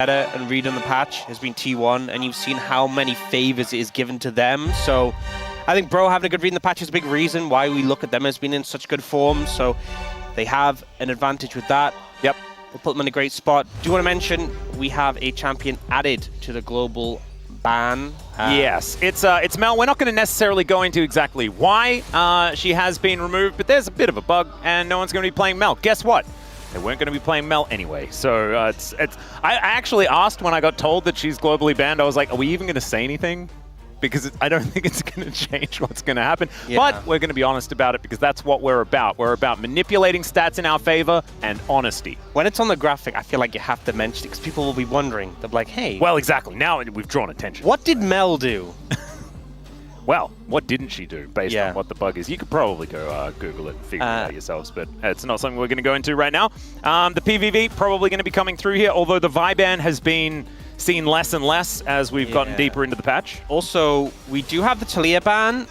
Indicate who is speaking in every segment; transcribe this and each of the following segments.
Speaker 1: meta and read on the patch has been T1, and you've seen how many favors it is given to them. So I think Bro having a good read in the patch is a big reason why we look at them as being in such good form. So they have an advantage with that.
Speaker 2: Yep.
Speaker 1: We'll put them in a great spot. Do you want to mention we have a champion added to the global ban?
Speaker 2: Yes, it's Mel. We're not going to necessarily go into exactly why she has been removed, but there's a bit of a bug, and no one's going to be playing Mel. Guess what? They weren't going to be playing Mel anyway. So I actually asked when I got told that she's globally banned, I was like, are we even going to say anything? Because I don't think it's going to change what's going to happen. Yeah. But we're going to be honest about it because that's what we're about. We're about manipulating stats in our favor and honesty.
Speaker 1: When it's on the graphic, I feel like you have to mention it because people will be wondering. They'll be like, hey.
Speaker 2: Well, exactly. Now we've drawn attention.
Speaker 1: What did Mel do?
Speaker 2: Well, what didn't she do based on what the bug is? You could probably go Google it and figure it out yourselves, but it's not something we're going to go into right now. The PVV probably going to be coming through here, although the Vi ban has been seen less and less as we've gotten deeper into the patch.
Speaker 1: Also, we do have the Talia ban,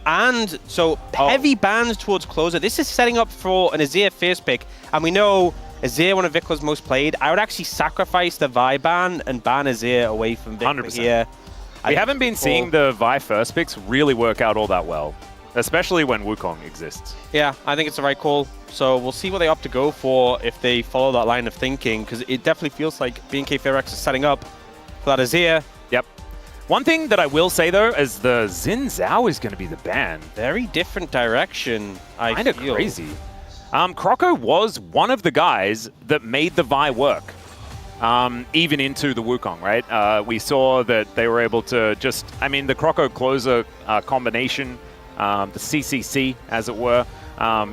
Speaker 1: and so heavy bans towards closer. This is setting up for an Azir first pick, and we know Azir, one of Vicla's most played. I would actually sacrifice the Vi ban and ban Azir away from Vicla
Speaker 2: 100%.
Speaker 1: here.
Speaker 2: We haven't been seeing the Vi first picks really work out all that well, especially when Wukong exists.
Speaker 1: Yeah, I think it's the right call. So we'll see what they opt to go for if they follow that line of thinking, because it definitely feels like BNK FEARX is setting up for that Azir.
Speaker 2: Yep. One thing that I will say, though, is the Xin Zhao is going to be the ban.
Speaker 1: Very different direction, I feel.
Speaker 2: Kind of crazy. Croco was one of the guys that made the Vi work. Even into the Wukong, right? We saw that they were able to just, I mean, the Croco closer combination, the CCC, as it were,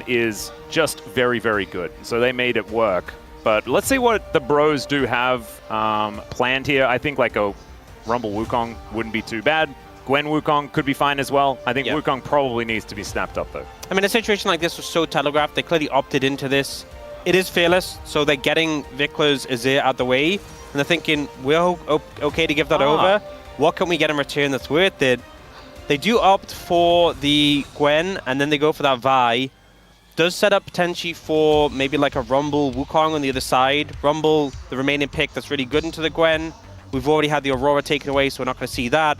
Speaker 2: is just very, very good. So they made it work. But let's see what the bros do have planned here. I think like a Rumble Wukong wouldn't be too bad. Gwen Wukong could be fine as well. I think Wukong probably needs to be snapped up, though.
Speaker 1: I mean, a situation like this was so telegraphed. They clearly opted into this. It is fearless, so they're getting Vicla's Azir out the way, and they're thinking, we're okay to give that over. What can we get in return that's worth it? They do opt for the Gwen, and then they go for that Vi. Does set up potentially for maybe like a Rumble Wukong on the other side. Rumble, the remaining pick that's really good into the Gwen. We've already had the Aurora taken away, so we're not going to see that.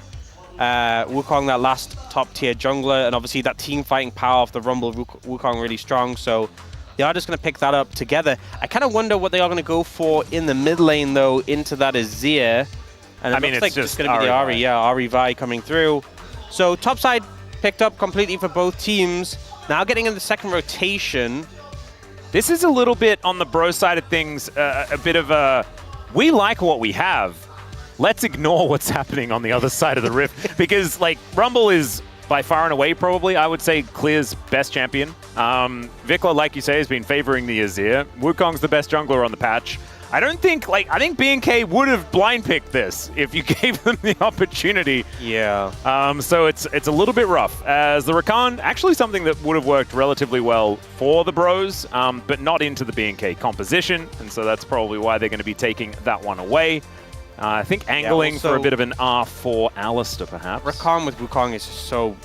Speaker 1: Wukong, that last top-tier jungler, and obviously that team fighting power of the Rumble Wukong really strong, so they are just going to pick that up together. I kind of wonder what they are going to go for in the mid lane, though, into that Azir. And it looks like it's going to be the Ahri. Yeah, Ahri Vi coming through. So top side picked up completely for both teams. Now getting in the second rotation.
Speaker 2: This is a little bit on the bro side of things, a bit of a, we like what we have. Let's ignore what's happening on the other side of the rift. Because, like, Rumble is by far and away, probably, I would say, Clear's best champion. Vicla, like you say, has been favoring the Azir. Wukong's the best jungler on the patch. I think BNK would have blind picked this if you gave them the opportunity.
Speaker 1: Yeah.
Speaker 2: So it's a little bit rough. As the Rakan, actually something that would have worked relatively well for the bros, but not into the BNK composition. And so that's probably why they're going to be taking that one away. I think angling for a bit of an R for Alistar, perhaps.
Speaker 1: Rakan with Wukong is so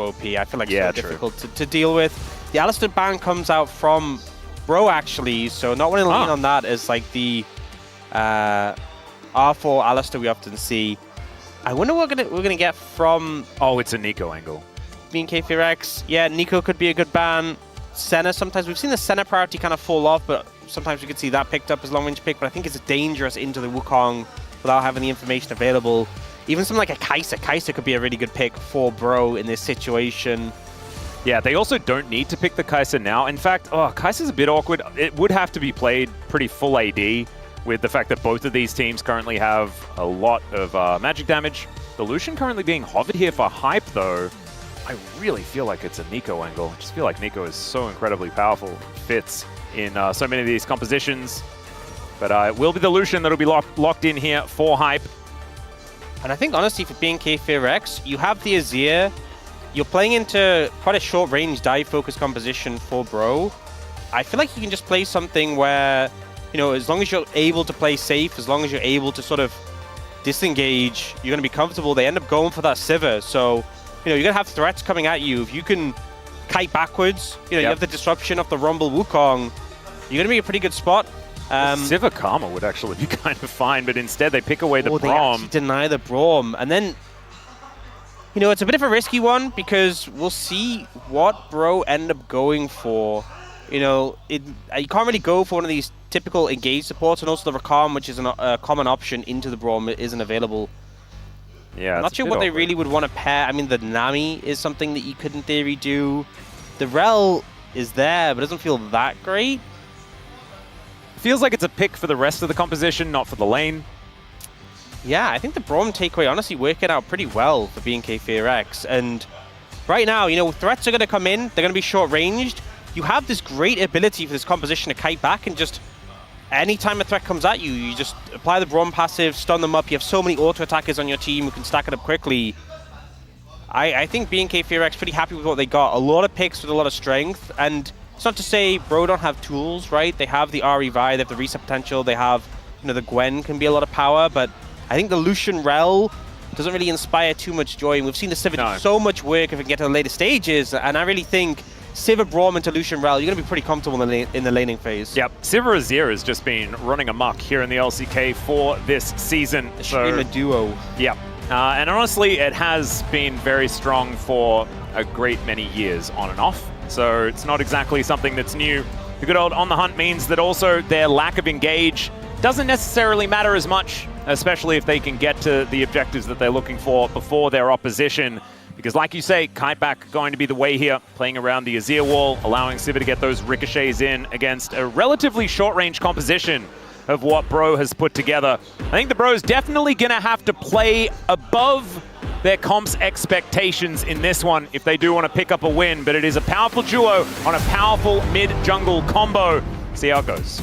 Speaker 1: OP. I feel like it's so difficult to deal with. The Alistar ban comes out from Bro, actually, so not want to lean on that as like the R4 Alistar we often see. I wonder what we're gonna get from...
Speaker 2: Oh, it's a Nico angle.
Speaker 1: BNK FEARX. Yeah, Nico could be a good ban. Senna, sometimes we've seen the Senna priority kind of fall off, but sometimes we could see that picked up as long-range pick, but I think it's dangerous into the Wukong without having the information available. Even something like a Kai'Sa. Kai'Sa could be a really good pick for Bro in this situation.
Speaker 2: Yeah, they also don't need to pick the Kai'Sa now. In fact, Kai'Sa's a bit awkward. It would have to be played pretty full AD with the fact that both of these teams currently have a lot of magic damage. The Lucian currently being hovered here for hype, though. I really feel like it's a Nico angle. I just feel like Nico is so incredibly powerful. Fits in so many of these compositions. But it will be the Lucian that'll be locked in here for hype.
Speaker 1: And I think, honestly, for BNK FEARX, you have the Azir. You're playing into quite a short-range dive-focused composition for Bro. I feel like you can just play something where, you know, as long as you're able to play safe, as long as you're able to sort of disengage, you're going to be comfortable. They end up going for that Sivir. So, you know, you're going to have threats coming at you. If you can kite backwards, you know, you have the disruption of the Rumble Wukong, you're going to be in a pretty good spot.
Speaker 2: Siva Karma would actually be kind of fine, but instead they pick away the
Speaker 1: They
Speaker 2: Braum.
Speaker 1: actually deny the Braum. And then, you know, it's a bit of a risky one because we'll see what Bro end up going for. You know, you can't really go for one of these typical engage supports, and also the Rakam, which is a common option into the Braum, isn't available.
Speaker 2: Yeah,
Speaker 1: I'm not sure what they really would want to pair. I mean, the Nami is something that you could, in theory, do. The Rel is there, but doesn't feel that great.
Speaker 2: Feels like it's a pick for the rest of the composition, not for the lane.
Speaker 1: Yeah, I think the Braum takeaway honestly working out pretty well for BNK FEARX. And right now, you know, threats are going to come in. They're going to be short-ranged. You have this great ability for this composition to kite back and just anytime a threat comes at you, you just apply the Braum passive, stun them up. You have so many auto-attackers on your team who can stack it up quickly. I think BNK FEARX pretty happy with what they got. A lot of picks with a lot of strength. And it's not to say Bro don't have tools, right? They have the RE Vi, they have the reset potential, they have, you know, the Gwen can be a lot of power, but I think the Lucian Rel doesn't really inspire too much joy. And we've seen the Siva do so much work if it can get to the later stages, and I really think Siva Braum into Lucian Rel, you're going to be pretty comfortable in the laning phase.
Speaker 2: Yep, Siva Azir has just been running amok here in the LCK for this season.
Speaker 1: The streamer duo.
Speaker 2: Yep. And honestly, it has been very strong for a great many years on and off. So it's not exactly something that's new. The good old On The Hunt means that also their lack of engage doesn't necessarily matter as much, especially if they can get to the objectives that they're looking for before their opposition. Because like you say, kite back going to be the way here, playing around the Azir wall, allowing Siva to get those ricochets in against a relatively short-range composition of what Bro has put together. I think the Bro's definitely going to have to play above their comp's expectations in this one if they do want to pick up a win, but it is a powerful duo on a powerful mid-jungle combo. See how it goes.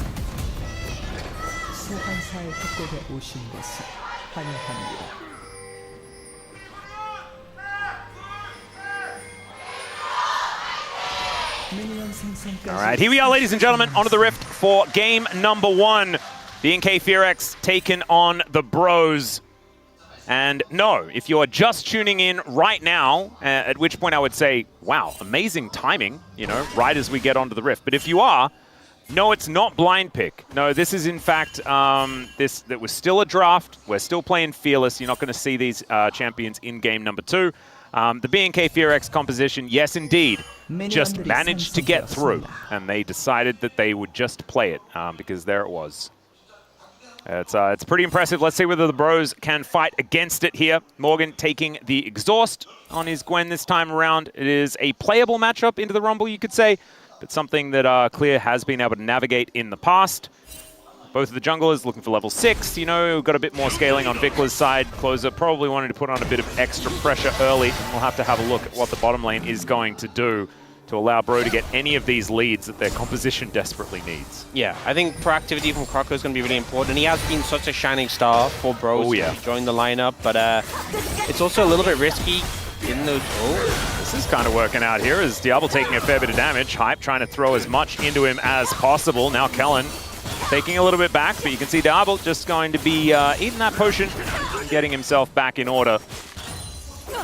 Speaker 2: All right, here we are, ladies and gentlemen, onto the Rift for game number 1. BNK FEARX taken on the Bros. And no, if you're just tuning in right now, at which point I would say, wow, amazing timing, you know, right as we get onto the Rift. But if you are, no, it's not blind pick. No, this is in fact, that was still a draft. We're still playing Fearless. You're not going to see these champions in game number 2. The BNK FEARX composition, yes, indeed, just managed to get through. And they decided that they would just play it because there it was. It's pretty impressive. Let's see whether the Bros can fight against it here. Morgan taking the exhaust on his Gwen this time around. It is a playable matchup into the Rumble, you could say, but something that Clear has been able to navigate in the past. Both of the junglers looking for level 6, you know, got a bit more scaling on Vicla's side. Closer probably wanting to put on a bit of extra pressure early. We'll have to have a look at what the bottom lane is going to do to allow Bro to get any of these leads that their composition desperately needs.
Speaker 1: Yeah, I think proactivity from Croco is going to be really important, and he has been such a shining star for Bro to join the lineup, but it's also a little bit risky in those... Oh.
Speaker 2: This is kind of working out here as Diablo taking a fair bit of damage. Hype trying to throw as much into him as possible. Now Kellen taking a little bit back, but you can see Diablo just going to be eating that potion, getting himself back in order.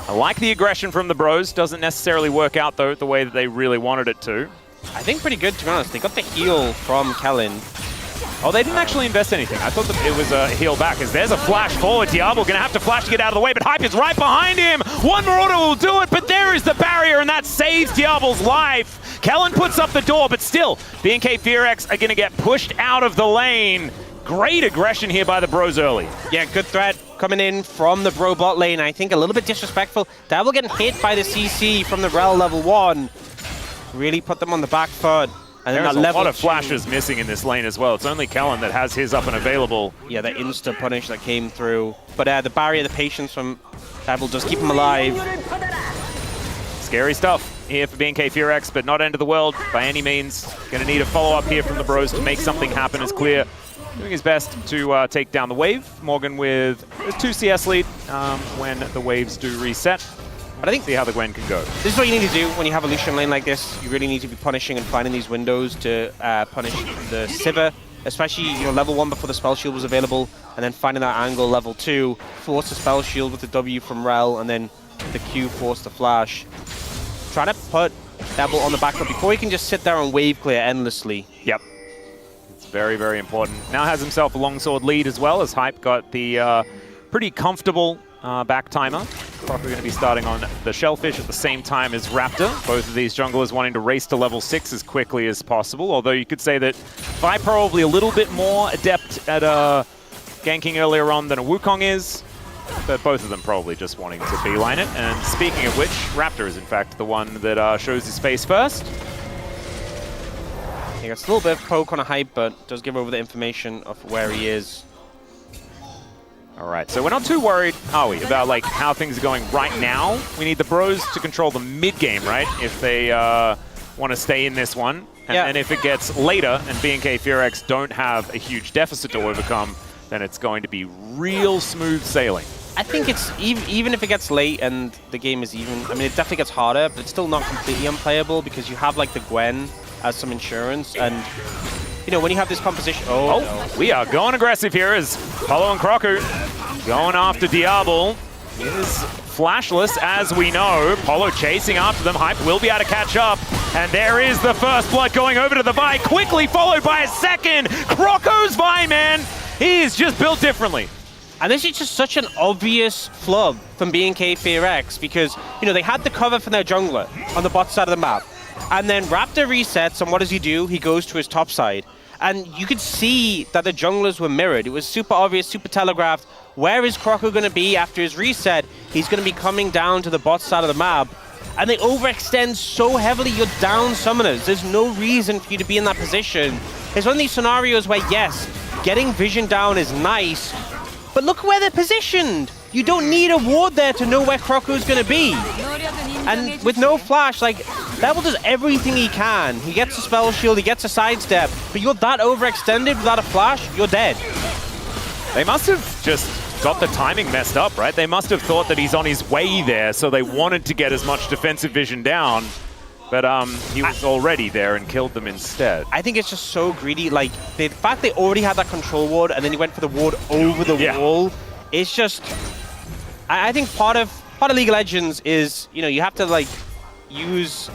Speaker 2: I like the aggression from the Bros. Doesn't necessarily work out, though, the way that they really wanted it to.
Speaker 1: I think pretty good, to be honest. They got the heal from Kellen.
Speaker 2: Oh, they didn't actually invest anything. I thought that it was a heal back, as there's a flash forward. Diablo going to have to flash to get out of the way, but Hype is right behind him. One more order will do it, but there is the barrier, and that saves Diablo's life. Kellen puts up the door, but still, BNK FEARX are going to get pushed out of the lane. Great aggression here by the Bros early.
Speaker 1: Yeah, good threat coming in from the Bro bot lane. I think a little bit disrespectful. Diablo getting hit by the CC from the Rel level 1. Really put them on the back foot. And
Speaker 2: There's
Speaker 1: then
Speaker 2: a lot of flashes missing in this lane as well. It's only Kellen that has his up and available.
Speaker 1: Yeah, the insta punish that came through. But the barrier, the patience from Diablo just keep him alive.
Speaker 2: Scary stuff here for BNK FEARX, but not end of the world by any means. Going to need a follow-up here from the Bros to make something happen as Clear. Doing his best to take down the wave. Morgan with a 2 CS lead when the waves do reset. But I think see how the Gwen can go.
Speaker 1: This is what you need to do when you have a Lucian lane like this. You really need to be punishing and finding these windows to punish the Siva, especially level 1 before the spell shield was available, and then finding that angle level 2, force the spell shield with the W from Rel, and then the Q force the flash. Trying to put Devil on the back foot before he can just sit there and wave clear endlessly.
Speaker 2: Yep. It's very, very important. Now has himself a longsword lead as well, as Hype got the pretty comfortable back timer. Crocker going to be starting on the Shellfish at the same time as Raptor. Both of these junglers wanting to race to level 6 as quickly as possible, although you could say that Vi probably a little bit more adept at ganking earlier on than a Wukong is, but both of them probably just wanting to beeline it. And speaking of which, Raptor is in fact the one that shows his face first.
Speaker 1: He gets a little bit of poke on a Hype, but does give over the information of where he is.
Speaker 2: All right, so we're not too worried, are we, about like how things are going right now? We need the Bros to control the mid game, right? If they want to stay in this one, and if it gets later and BNK FEARX don't have a huge deficit to overcome, then it's going to be real smooth sailing.
Speaker 1: I think it's even if it gets late and the game is even. I mean, it definitely gets harder, but it's still not completely unplayable because you have like the Gwen as some insurance, and you know when you have this composition. Oh, no.
Speaker 2: We are going aggressive here as Polo and Crocker going after Diablo. He is flashless, as we know. Polo chasing after them. Hype will be able to catch up, and there is the first blood going over to the Vi, quickly followed by a second. Crocco's Vi, man, he is just built differently.
Speaker 1: And this is just such an obvious flub from BNK FEARX because, you know, they had the cover for their jungler on the bot side of the map. And then Raptor resets, and what does he do? He goes to his top side. And you could see that the junglers were mirrored. It was super obvious, super telegraphed. Where is Crocco going to be after his reset? He's going to be coming down to the bot side of the map. And they overextend so heavily, you're down summoners. There's no reason for you to be in that position. It's one of these scenarios where, yes, getting vision down is nice, but look where they're positioned. You don't need a ward there to know where Crocco's going to be. And with no flash, like, Devil does everything he can. He gets a spell shield, he gets a sidestep, but you're that overextended without a flash, you're dead.
Speaker 2: They must have just got the timing messed up, right? They must have thought that he's on his way there, so they wanted to get as much defensive vision down, but he was already there and killed them instead.
Speaker 1: I think it's just so greedy. Like, the fact they already had that control ward and then he went for the ward over the wall, it's just... I think part of League of Legends is, you know, you have to, like, use...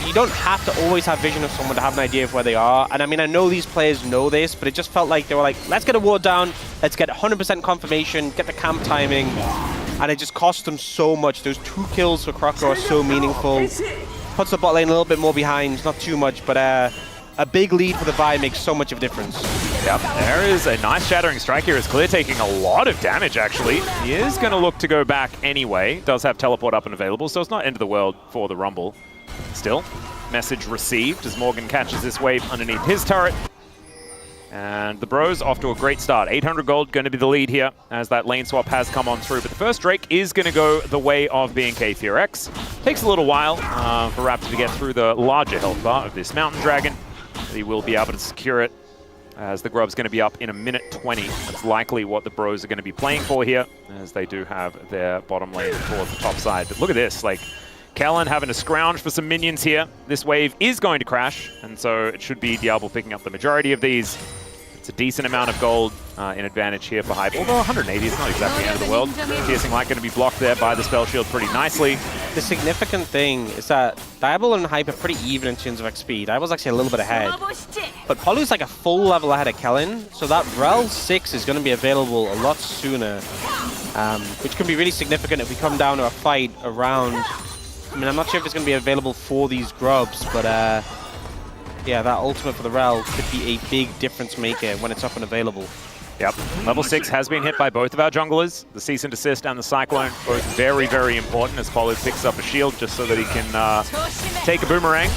Speaker 1: You don't have to always have vision of someone to have an idea of where they are. And I mean, I know these players know this, but it just felt like they were like, let's get a ward down, let's get 100% confirmation, get the camp timing. And it just cost them so much. Those 2 kills for Crocker are so meaningful. Puts the bot lane a little bit more behind, not too much, but a big lead for the Vi makes so much of a difference.
Speaker 2: Yep, there is a nice Shattering Strike here as Clear taking a lot of damage, actually. He is going to look to go back anyway. Does have teleport up and available, so it's not end of the world for the Rumble. Still, message received as Morgan catches this wave underneath his turret. And the Bros off to a great start. 800 gold going to be the lead here as that lane swap has come on through. But the first Drake is going to go the way of BNK FEARX. Takes a little while for Raptor to get through the larger health bar of this Mountain Dragon. He will be able to secure it as the Grub's going to be up in a minute 20. That's likely what the Bros are going to be playing for here, as they do have their bottom lane towards the top side. But look at this, like, Kellen having to scrounge for some minions here. This wave is going to crash, and so it should be Diablo picking up the majority of these. It's a decent amount of gold in advantage here for Hype, although 180 is not exactly the end of the world. Piercing Light going to be blocked there by the spell shield pretty nicely.
Speaker 1: The significant thing is that Diablo and Hype are pretty even in terms of XP. Diablo's actually a little bit ahead, but Polu's like a full level ahead of Kellen, so that Rel 6 is going to be available a lot sooner, which can be really significant if we come down to a fight around... I mean, I'm not sure if it's going to be available for these Grubs, but yeah, that ultimate for the Rel could be a big difference maker when it's up and available.
Speaker 2: Yep, level 6 has been hit by both of our junglers. The Cease and Desist and the Cyclone, both very, very important as Polo picks up a shield just so that he can take a boomerang.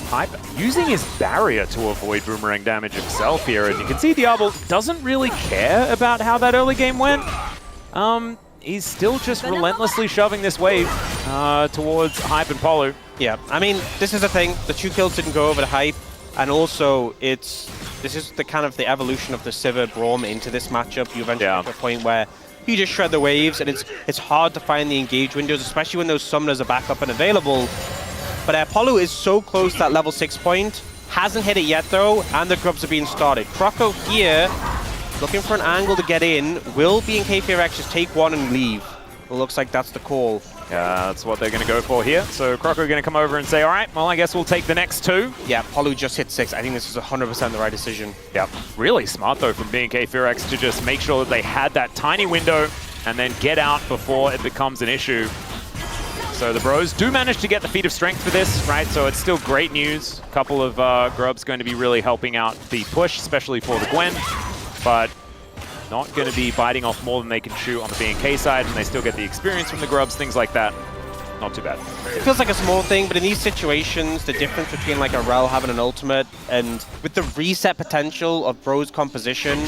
Speaker 2: Hype using his barrier to avoid boomerang damage himself here, and you can see Diablo doesn't really care about how that early game went. He's still just relentlessly shoving this wave towards Hype and Polo.
Speaker 1: Yeah, I mean, this is the thing. The 2 kills didn't go over to Hype, and also this is the kind of the evolution of the Sivir Braum into this matchup. You eventually get to a point where you just shred the waves, and it's hard to find the engage windows, especially when those summoners are back up and available. But Polo is so close to that level 6 point. Hasn't hit it yet, though, and the Grubs are being started. Crocco here, looking for an angle to get in. Will BNK FEARX just take one and leave? It looks like that's the call.
Speaker 2: Yeah, that's what they're going to go for here. So Croco going to come over and say, all right, well, I guess we'll take the next 2.
Speaker 1: Yeah, Polu just hit 6. I think this is 100% the right decision.
Speaker 2: Yep. Really smart, though, from BNK FEARX to just make sure that they had that tiny window and then get out before it becomes an issue. So the Bros do manage to get the feat of strength for this, right? So it's still great news. A couple of grubs going to be really helping out the push, especially for the Gwen. But not going to be biting off more than they can chew on the BNK side, and they still get the experience from the grubs, things like that. Not too bad.
Speaker 1: It feels like a small thing, but in these situations, the difference between like a Rel having an ultimate and with the reset potential of Bro's composition,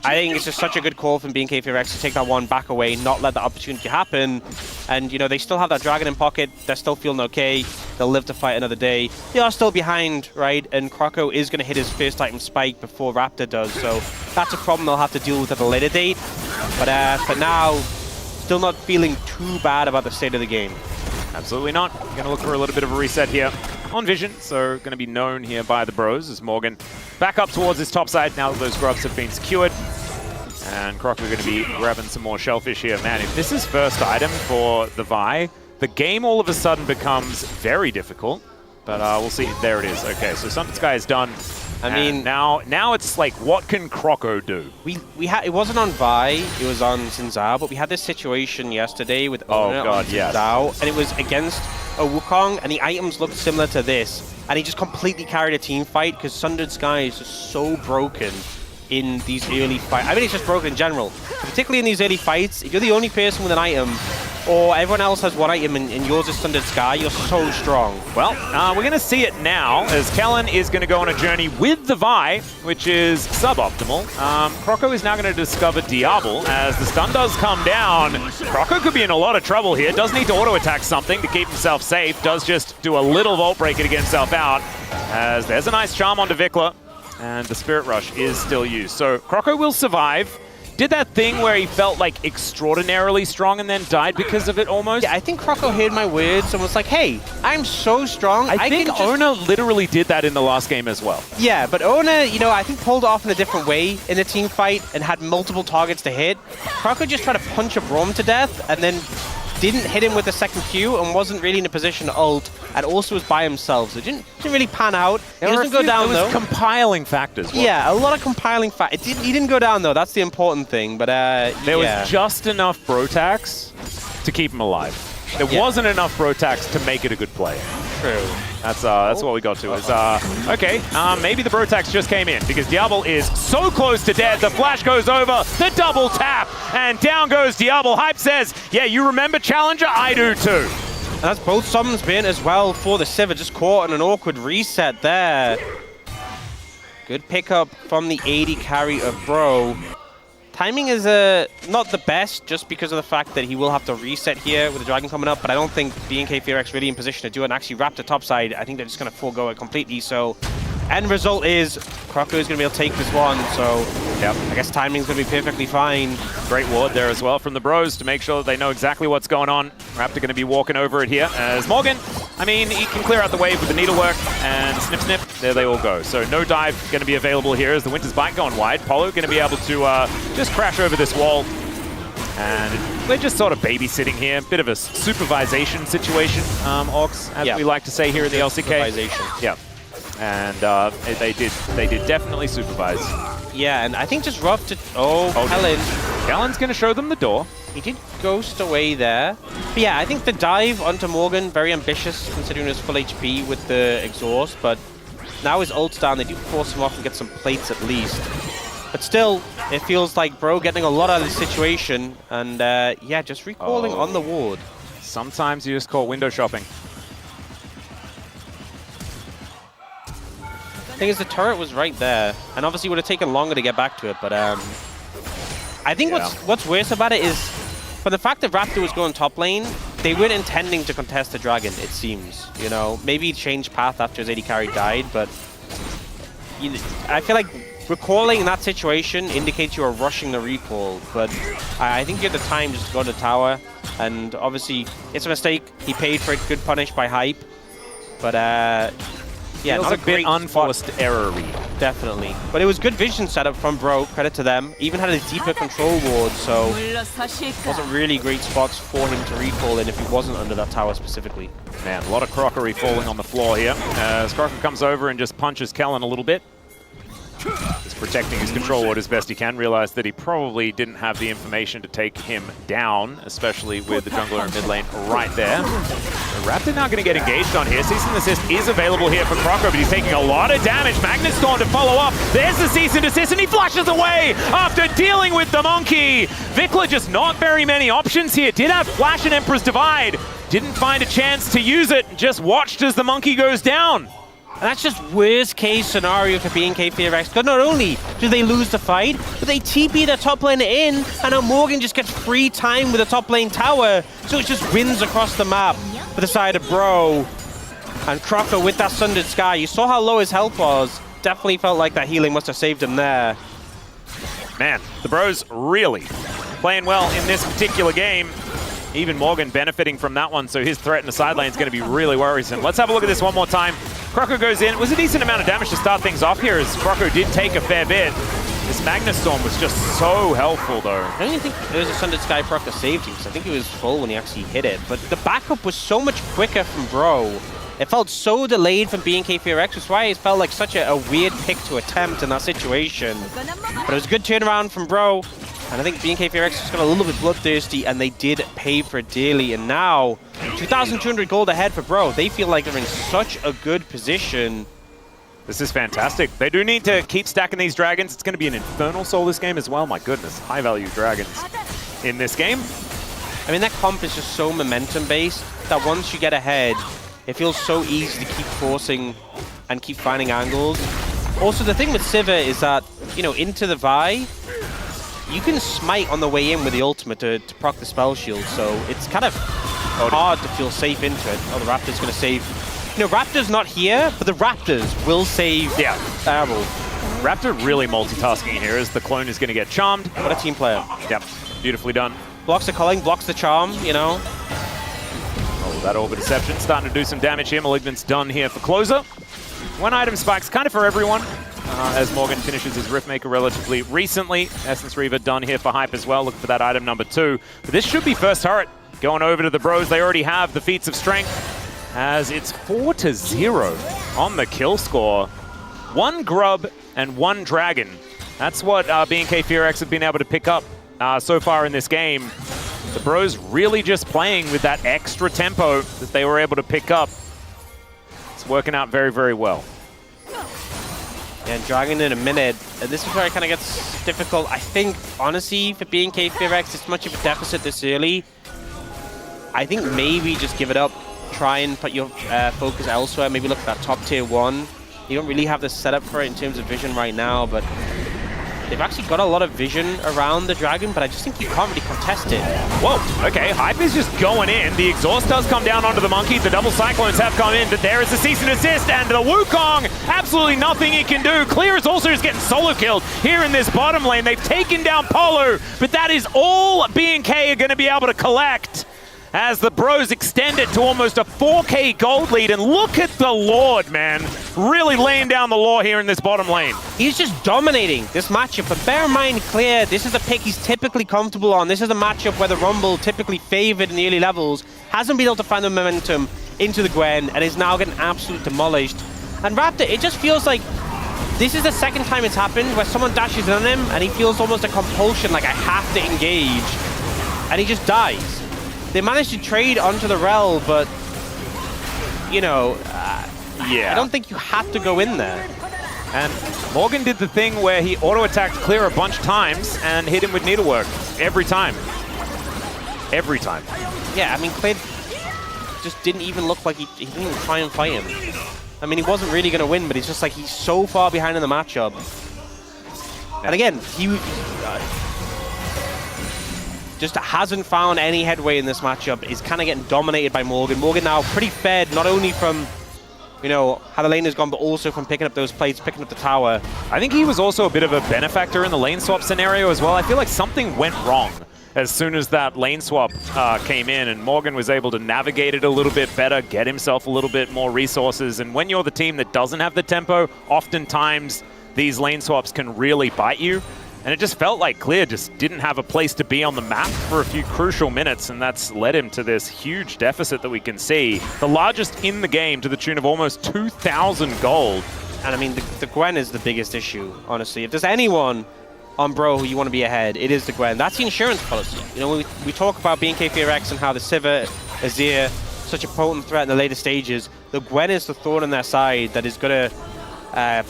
Speaker 1: I think it's just such a good call from BNK FEARX to take that one back away, not let the opportunity happen. And, you know, they still have that Dragon in pocket. They're still feeling okay. They'll live to fight another day. They are still behind, right? And Croco is going to hit his first item spike before Raptor does. So that's a problem they'll have to deal with at a later date. But for now, still not feeling too bad about the state of the game.
Speaker 2: Absolutely not. Going to look for a little bit of a reset here on Vision. So going to be known here by the Bros as Morgan back up towards his top side now that those grubs have been secured. And Croco going to be grabbing some more shellfish here. Man, if this is first item for the Vi, the game all of a sudden becomes very difficult. But we'll see. There it is. Okay, so Sundered Sky is done. I mean, now it's like, what can Croco do?
Speaker 1: It wasn't on Vi, it was on Xin Zhao, but we had this situation yesterday with Ona on Xin Zhao, and it was against a Wukong, and the items looked similar to this, and he just completely carried a team fight because Sundered Sky is just so broken in these early fights. I mean, it's just broken in general. Particularly in these early fights, if you're the only person with an item, or everyone else has one item and yours is Sundered Sky, you're so strong.
Speaker 2: Well, we're going to see it now as Kellen is going to go on a journey with the Vi, which is suboptimal. Croco is now going to discover Diablo as the stun does come down. Croco could be in a lot of trouble here. Does need to auto-attack something to keep himself safe. Does just do a little Volt Breaker to get himself out as there's a nice charm onto Vikla. And the Spirit Rush is still used. So Croco will survive. Did that thing where he felt like extraordinarily strong and then died because of it almost.
Speaker 1: Yeah, I think Croco heard my words and was like, hey, I'm so strong.
Speaker 2: I think Ona literally did that in the last game as well.
Speaker 1: Yeah, but Ona, you know, I think pulled off in a different way in a team fight and had multiple targets to hit. Croco just tried to punch a Braum to death and then didn't hit him with the second Q and wasn't really in a position to ult, and also was by himself, so it didn't really pan out. He doesn't go down, though.
Speaker 2: It was compiling factors.
Speaker 1: Yeah, a lot of compiling factors. He didn't go down, though. That's the important thing, but
Speaker 2: there was just enough Brotax to keep him alive. There wasn't enough Brotax to make it a good play.
Speaker 1: True.
Speaker 2: That's what we got to. Is okay, maybe the Brotax just came in because Diablo is so close to dead. The flash goes over, the double tap, and down goes Diablo. Hype says, yeah, you remember Challenger? I do too.
Speaker 1: And that's both summons been as well for the Sivir, just caught in an awkward reset there. Good pickup from the AD carry of Bro. Timing is not the best just because of the fact that he will have to reset here with the Dragon coming up, but I don't think BNK FEARX really in position to do it and actually wrap the top side. I think they're just going to forego it completely. So end result is Croco is going to be able to take this one. So yeah, I guess timing's going to be perfectly fine.
Speaker 2: Great ward there as well from the Bros to make sure that they know exactly what's going on. Raptor going to be walking over it here as Morgan. I mean, he can clear out the wave with the needlework and snip, snip. There they all go. So no dive going to be available here as the Winter's Bite going wide. Polo going to be able to just crash over this wall. And we're just sort of babysitting here. Bit of a supervisation situation, Orcs, as we like to say here in the LCK. Yeah. And they did definitely supervise.
Speaker 1: Yeah, and I think just rough to... Kellen.
Speaker 2: Kellen's going to show them the door.
Speaker 1: He did ghost away there. But yeah, I think the dive onto Morgan, very ambitious considering his full HP with the exhaust, but now his ult's down. They do force him off and get some plates at least. But still, it feels like Bro getting a lot out of this situation, and yeah, just recalling on the ward.
Speaker 2: Sometimes you just call window shopping.
Speaker 1: The thing is, the turret was right there, and obviously it would have taken longer to get back to it, but I think what's worse about it is, for the fact that Raptor was going top lane, they weren't intending to contest the Dragon, it seems. You know, maybe he changed path after his AD carry died, but I feel like recalling in that situation indicates you are rushing the recall, but I think you have the time just to go to the tower, and obviously it's a mistake. He paid for it, good punish by Hype, but yeah,
Speaker 2: not a bit unforced error read.
Speaker 1: Definitely. But it was good vision setup from Bro, credit to them. Even had a deeper control ward, so wasn't really great spots for him to recall in if he wasn't under that tower specifically.
Speaker 2: Man, a lot of crockery falling on the floor here. As Crocker comes over and just punches Kellen a little bit. Just protecting his control ward as best he can. Realized that he probably didn't have the information to take him down, especially with the jungler in mid lane right there. Raptor now going to get engaged on here. Cease and Desist is available here for Crocker, but he's taking a lot of damage. Magnus Storm to follow up. There's the Cease and Desist, and he flashes away after dealing with the monkey. Vikla just not very many options here. Did have Flash and Emperor's Divide. Didn't find a chance to use it. Just watched as the monkey goes down.
Speaker 1: And that's just worst case scenario for BNK FEARX. Because not only do they lose the fight, but they TP their top lane in, and now Morgan just gets free time with the top lane tower. So it just wins across the map for the side of Bro. And Crocker with that Sundered Sky. You saw how low his health was. Definitely felt like that healing must have saved him there.
Speaker 2: Man, the Bros really playing well in this particular game. Even Morgan benefiting from that one, so his threat in the side lane is going to be really worrisome. Let's have a look at this one more time. Crocker goes in. It was a decent amount of damage to start things off here, as Crocker did take a fair bit. This Magnus Storm was just so helpful, though.
Speaker 1: I don't even think there was a Sundered Sky Crocker saved him, because I think he was full when he actually hit it. But the backup was so much quicker from Bro. It felt so delayed from BNK FEARX, which is why it felt like such a weird pick to attempt in that situation. But it was a good turnaround from Bro. And I think BNK FEARX just got a little bit bloodthirsty, and they did pay for it dearly. And now, 2,200 gold ahead for Bro. They feel like they're in such a good position.
Speaker 2: This is fantastic. They do need to keep stacking these dragons. It's going to be an Infernal Soul this game as well. My goodness, high-value dragons in this game.
Speaker 1: I mean, that comp is just so momentum-based that once you get ahead, it feels so easy to keep forcing and keep finding angles. Also, the thing with Sivir is that, you know, into the Vi, you can smite on the way in with the ultimate to proc the spell shield, so it's kind of hard to feel safe into it. Oh, the Raptor's going to save. You know, Raptor's not here, but the Raptors will save Arrow.
Speaker 2: Raptor really multitasking here as the clone is going to get charmed.
Speaker 1: What a team player.
Speaker 2: Yep, beautifully done.
Speaker 1: Blocks the culling, blocks the charm, you know.
Speaker 2: Oh, that Orb of Deception starting to do some damage here. Malignant's done here for closer. One item spikes kind of for everyone. As Morgan finishes his Riftmaker relatively recently. Essence Reaver done here for Hype as well. Looking for that item number 2. But this should be first turret. Going over to the Bros. They already have the Feats of Strength. As it's 4-0 on the kill score. 1 Grub and 1 Dragon. That's what BNK FEARX have been able to pick up so far in this game. The Bros really just playing with that extra tempo that they were able to pick up. It's working out very, very well.
Speaker 1: And Dragon in a minute. This is where it kind of gets difficult. I think, honestly, for BNK FEARX, it's much of a deficit this early. I think maybe just give it up. Try and put your focus elsewhere. Maybe look at that top tier 1. You don't really have the setup for it in terms of vision right now, but they've actually got a lot of vision around the Dragon, but I just think you can't really contest it.
Speaker 2: Whoa, okay, Hype is just going in. The exhaust does come down onto the monkey. The double cyclones have come in, but there is the cease and desist, and the Wukong, absolutely nothing he can do. Clear is also just getting solo killed here in this bottom lane. They've taken down Polo, but that is all BNK are going to be able to collect as the Bros extend it to almost a 4K gold lead. And look at the Lord, man. Really laying down the law here in this bottom lane.
Speaker 1: He's just dominating this matchup. But bear in mind, Clear, this is a pick he's typically comfortable on. This is a matchup where the Rumble, typically favored in the early levels, hasn't been able to find the momentum into the Gwen and is now getting absolutely demolished. And Raptor, it just feels like this is the second time it's happened where someone dashes in on him and he feels almost a compulsion, like I have to engage. And he just dies. They managed to trade onto the Rel, but, you know, I don't think you have to go in there.
Speaker 2: And Morgan did the thing where he auto-attacked Clear a bunch of times and hit him with Needlework. Every time. Every time.
Speaker 1: Yeah, I mean, Clear just didn't even look like he didn't even try and fight him. I mean, he wasn't really going to win, but it's just like he's so far behind in the matchup. And again, he just hasn't found any headway in this matchup. He's kind of getting dominated by Morgan. Morgan now pretty fed, not only from, you know, how the lane has gone, but also from picking up those plates, picking up the tower.
Speaker 2: I think he was also a bit of a benefactor in the lane swap scenario as well. I feel like something went wrong as soon as that lane swap came in, and Morgan was able to navigate it a little bit better, get himself a little bit more resources. And when you're the team that doesn't have the tempo, oftentimes these lane swaps can really bite you. And it just felt like Clear just didn't have a place to be on the map for a few crucial minutes, and that's led him to this huge deficit that we can see. The largest in the game, to the tune of almost 2,000 gold.
Speaker 1: And I mean, the Gwen is the biggest issue, honestly. If there's anyone on Bro who you want to be ahead, it is the Gwen. That's the insurance policy. You know, we talk about BNK FEARX and how the Sivir, Azir, such a potent threat in the later stages. The Gwen is the thorn in their side that is going to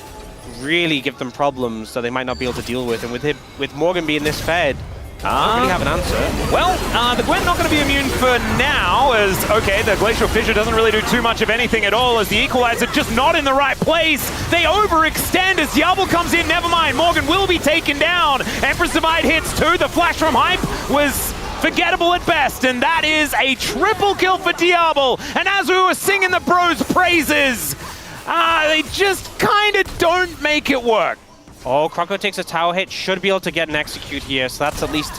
Speaker 1: really give them problems that they might not be able to deal with. And with Morgan being this fed, I don't really have an answer.
Speaker 2: Well, the Gwen not going to be immune for now, as, okay, the Glacial Fissure doesn't really do too much of anything at all, as the Equalizer just not in the right place. They overextend as Diablo comes in, never mind, Morgan will be taken down. Empress Divide hits too, the flash from Hype was forgettable at best, and that is a triple kill for Diablo. And as we were singing the Bros' praises, they just kind of don't make it work.
Speaker 1: Oh, Croco takes a tower hit, should be able to get an execute here, so that's at least...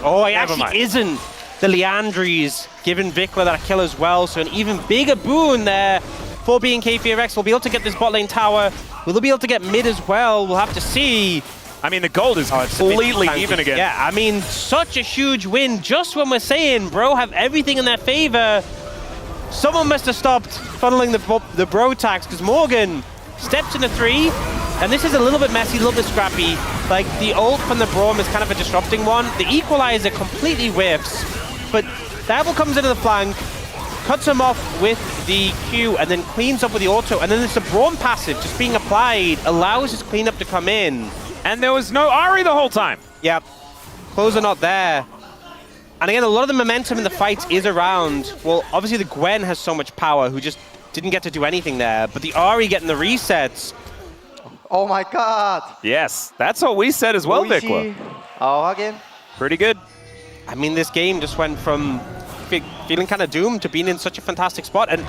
Speaker 1: Oh, he actually isn't. The Leandries giving Vikla that kill as well, so an even bigger boon there for BNK FEARX. We'll be able to get this bot lane tower. Will they be able to get mid as well? We'll have to see.
Speaker 2: I mean, the gold is completely even again.
Speaker 1: Yeah, I mean, such a huge win just when we're saying Bro have everything in their favor. Someone must have stopped funneling the Bro tax, because Morgan steps into 3. And this is a little bit messy, a little bit scrappy. Like, the ult from the Braum is kind of a disrupting one. The Equalizer completely whiffs, but Diablo comes into the flank, cuts him off with the Q, and then cleans up with the auto. And then there's a Braum passive just being applied, allows his cleanup to come in.
Speaker 2: And there was no Ahri the whole time.
Speaker 1: Yep. Close are not there. And again, a lot of the momentum in the fights is around. Well, obviously the Gwen has so much power, who just didn't get to do anything there. But the Ahri getting the resets.
Speaker 3: Oh my god!
Speaker 2: Yes, that's what we said as well, Vikla.
Speaker 3: Oh, again.
Speaker 2: Pretty good.
Speaker 1: I mean, this game just went from feeling kind of doomed to being in such a fantastic spot. And,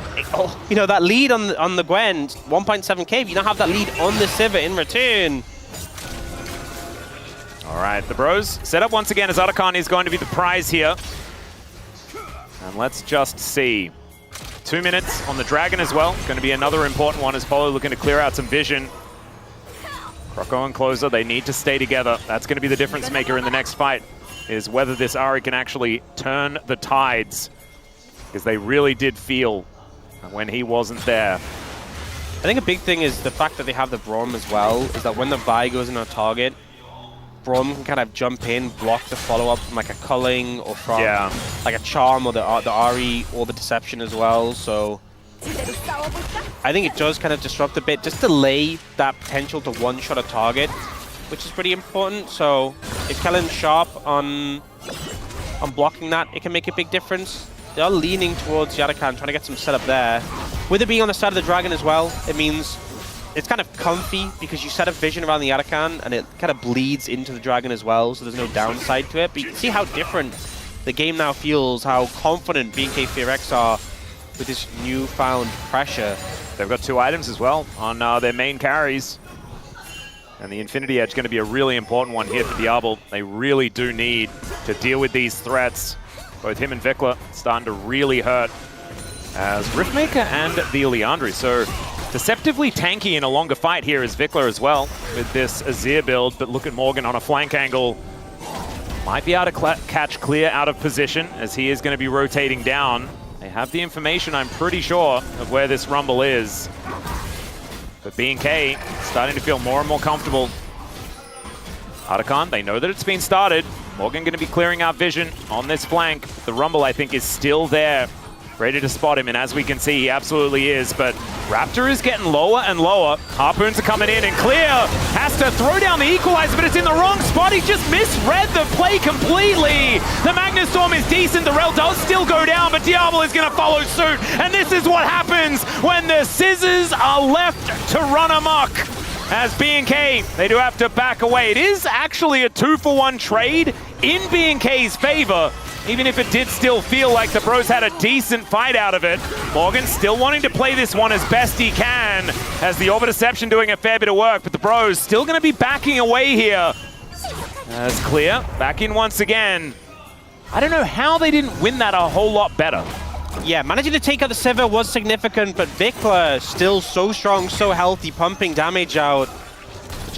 Speaker 1: you know, that lead on the Gwen, 1.7k, you don't have that lead on the Sivir in return.
Speaker 2: All right, the Bros set up once again as Arakan is going to be the prize here. And let's just see. 2 minutes on the Dragon as well. Going to be another important one as Polo looking to clear out some vision. Croco and Closer, they need to stay together. That's going to be the difference maker in the next fight, is whether this Ahri can actually turn the tides, because they really did feel when he wasn't there.
Speaker 1: I think a big thing is the fact that they have the Braum as well, is that when the Vi goes in on a target, Braum can kind of jump in, block the follow-up from like a culling or from like a charm or the Ahri or the deception as well. So I think it does kind of disrupt a bit, just delay that potential to one-shot a target, which is pretty important. So if Kellen's sharp on blocking that, it can make a big difference. They are leaning towards Yarakan, trying to get some setup there. With it being on the side of the Dragon as well, it means it's kind of comfy because you set up vision around the Yarakan and it kind of bleeds into the Dragon as well, so there's no downside to it. But you can see how different the game now feels, how confident BNK FEARX are with this newfound pressure.
Speaker 2: They've got 2 items as well on their main carries. And the Infinity Edge is going to be a really important one here for Diablo. They really do need to deal with these threats. Both him and Vikla starting to really hurt as Riftmaker and the Leandri. So deceptively tanky in a longer fight here is Vikla as well with this Azir build. But look at Morgan on a flank angle. Might be able to catch Clear out of position as he is going to be rotating down. They have the information, I'm pretty sure, of where this Rumble is. But BNK starting to feel more and more comfortable. Arakan, they know that it's been started. Morgan going to be clearing out vision on this flank. The Rumble, I think, is still there, ready to spot him, and as we can see, he absolutely is. But Raptor is getting lower and lower. Harpoons are coming in, and Clear has to throw down the Equalizer, but it's in the wrong spot. He just misread the play completely. The Magnus Storm is decent. The Rel does still go down, but Diablo is going to follow suit. And this is what happens when the Scissors are left to run amok. As BNK, they do have to back away. It is actually a 2-for-1 trade in BNK's favor, even if it did still feel like the Bros had a decent fight out of it. Morgan still wanting to play this one as best he can, as the Orbit Deception doing a fair bit of work, but the Bros still going to be backing away here. As Clear, back in once again. I don't know how they didn't win that a whole lot better.
Speaker 1: Yeah, managing to take out the Sivir was significant, but Vikla still so strong, so healthy, pumping damage out.